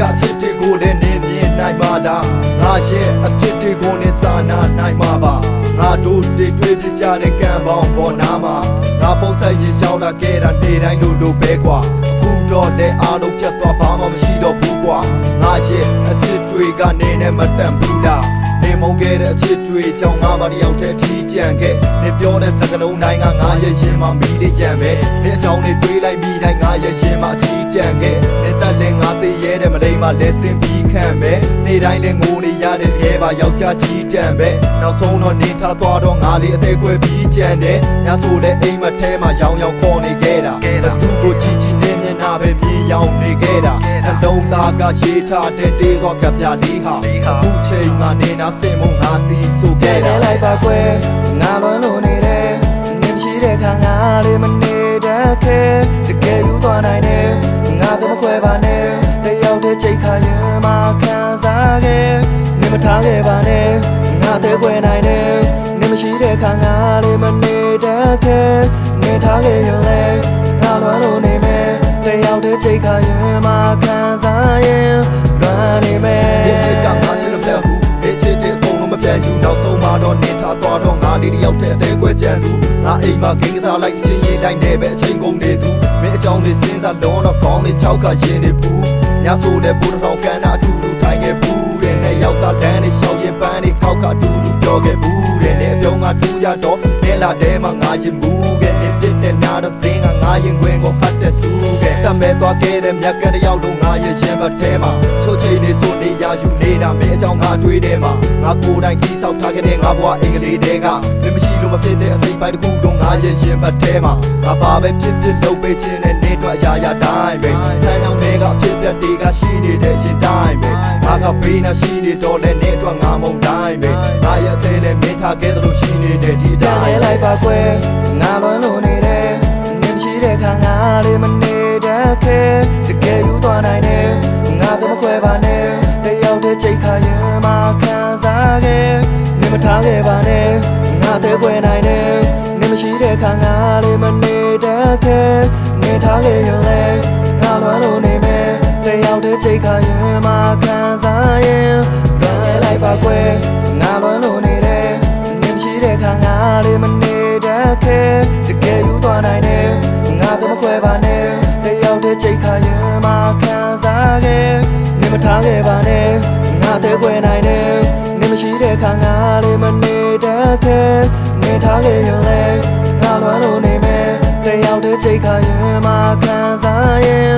ကချစ်တွေကိုလည်းနေမြင်နိုင်ပါလားငါရဲ့အဖြစ်တွေကိုနဲ့စာနာနိုင်မှာပါငါတို့တွေတွေ့ပြကြတဲ့ကံပေါင်းပေါ်နာမှာငါဖုန်းဆက်ရင်ရောက်လာခဲ့တာနေတိုင်းလို့ပဲကွာအခုတော့လည်းအားလုံးပြတ်သွားဘာမှမရှိတော့ဘူးကွာငါရဲ့အချစ်တွေကနေနဲ့မတန်ဘူးလားနေမုန်းခဲ့တဲ့အချစ်တွေကြောင့်ငါမတယောက်တည်းထီးကြံခဲ့နေပြောတဲ့စကားလုံးတိုင်းကငါရဲ့ရင်မှာမီးလေးကြံပဲနေအကြောင်းလေးတွေးလိုက်ပြီးတိုင်းငါရဲ့ရင်မှာအချီးကြံခဲ့နေတက်လည်းငါသိရဲတဲ့မလိမ္မာလဲစင်ပြီးခံပဲနေတိုင်းလည်းငိုနေရတဲ့ရဲပါယောက်ျားချီးတံပဲနောက်ဆုံးတော့နေထားသွားတော့ငါလေးအသေးကွယ်ပြီးကြံတယ်ညဆိုလဲအိမ်မထဲမှာရောင်ရောင်ခေါ်နေခဲ့တာသူ့ကိုချီချီနေမျက်နှာပဲမြေရောင်နေခဲ့တာအလုံးသားကရေးထားတဲ့တေးတော့ကပြလေးဟာအခုချိန်မှနေတာစင်မငါတီးဆိုခဲ့တာလိုက်ပါကွယ်ငါလွမ်းလို့နေတယ်နင်ရှိတဲ့ခါငါလေးမနေတတ်ခဲ့တကယ်ယူသွားနိုင်တယ်ငါတို့မခွဲပါနဲ့တယောက်တည်းချိန်ခါရင်မှခံစားခဲ့နင်မထားခဲ့ပါနဲ့ငါတဲ့ခွဲနိုင်တယ်နင်မရှိတဲ့ခါငါလေးမနေတတ်ခဲ့နေထားခဲ့ရင်လေငါလွမ်းလို့နေမယ်တယောက်တည်းချိန်ခါရင်မှခံစားရင်လွမ်းနေမယ်ဒီချစ်ကငါချစ်လို့ပြတ်ဘူးဒီချစ်တဲ့အကုန်လုံးမပြတ်ယူနောက်ဆုံးမှတော့နေထားသွားတော့ငါလေးတယောက်တည်းအသေးကွဲကြံသူငါအိမ်မှာဂိမ်းကစားလိုက်ချင်းရေးလိုက်နေပဲအချိန်ကုန်နေသူမင်းအကြောင်းလေးစဉ်းစားလုံးတော့ကောင်းနေ6ခါရင်နေဘူးညဆိုလဲပူထောင်ကန်တာအထူတူထိုင်ခဲ့ဘူးတဲ့နဲ့ရောက်တာလမ်းနဲ့ရှောက်ရင်ပန်းနေခောက်ခါတူတူပြောခဲ့ဘူးတဲ့နဲ့အပြုံးကတူကြတော့နဲ့လာတဲမှာငါရင်ဘူးခဲ့နေပြစ်တဲ့များတော့စင်းကငါရင်ခွင်ကိုဟတ်တဲ့ဆူခဲ့တမဲသွားခဲ့တဲ့မြက်ကတယောက်တော့ငါရဲ့ရင်ဘတ်ထဲမှာချိုးချိနေဆိုနေရယူနေတာမင်းအကြောင်းငါတွေးတယ်မှာငါကိုယ်တိုင်ကြီးဆောက်ထားခဲ့တဲ့ငါဘဝအင်္ဂလိပ်တဲကမင်းမရှိလို့မဖြစ်တဲ့အစိပ်ပိုင်းတစ်ခုတော့ငါရဲ့ရင်ဘတ်ထဲမှာငါဘာပဲဖြစ်ဖြစ်လုပ်ပေးခြင်းနဲ့နေတော့အရာရာတိုင်းပဲဆန်းချောင်းတွေကအဖြစ်ပြတ်တွေကရှိနေတဲ့ရင်တိုင်းပဲငါကပေးနေရှိနေတော့လဲနေတော့ငါမုံတိုင်းပဲငါရဲ့အသေးလဲမင်းထားခဲ့သလိုရှိနေတဲ့ဒီတိုင်းလဲလိုက်ပါကွယ်ငါလွမ်းလို့နေတယ်နင်ရှိတဲ့ခါငါလေးမနေတတ်ခဲ့တကယ်ယူသွားနိုင်တယ်ငါတို့မခွဲပါနဲ့တယောက်တည်းချိန်ခါရင်မှခံစားခဲ့နင်မထားခဲ့ပါနဲ့ငါတဲ့ခွဲနိုင်တယ်နင်မရှိတဲ့ခါငါလေးမနေတတ်ခဲ့နေထားခဲ့ရင်လေငါလွမ်းလို့နေမယ်တယောက်တည်းချိန်ခါရင်မှခံစားရင်လွမ်းလိုက်ပါကွယ်ငါလွမ်းလို့နေတယ်နင်မရှိတဲ့ခါငါလေးမနေတတ်ခဲ့တကယ်ယူသွားနိုင်တယ်ငါတို့မခွဲပါနဲ့တယောက်တည်းချိန်ခါရင်မှခံစားခဲ့နင်မထားခဲ့ပါနဲ့ငါတဲ့ခွဲနိုင်တယ်နင်မရှိတဲ့ခါငါလေးမနေတတ်ခဲ့နေထားခဲ့ရင်လေငါလွမ်းလို့နေမယ်တယောက်တည်းချိန်ခါရင်မှခံစားရင်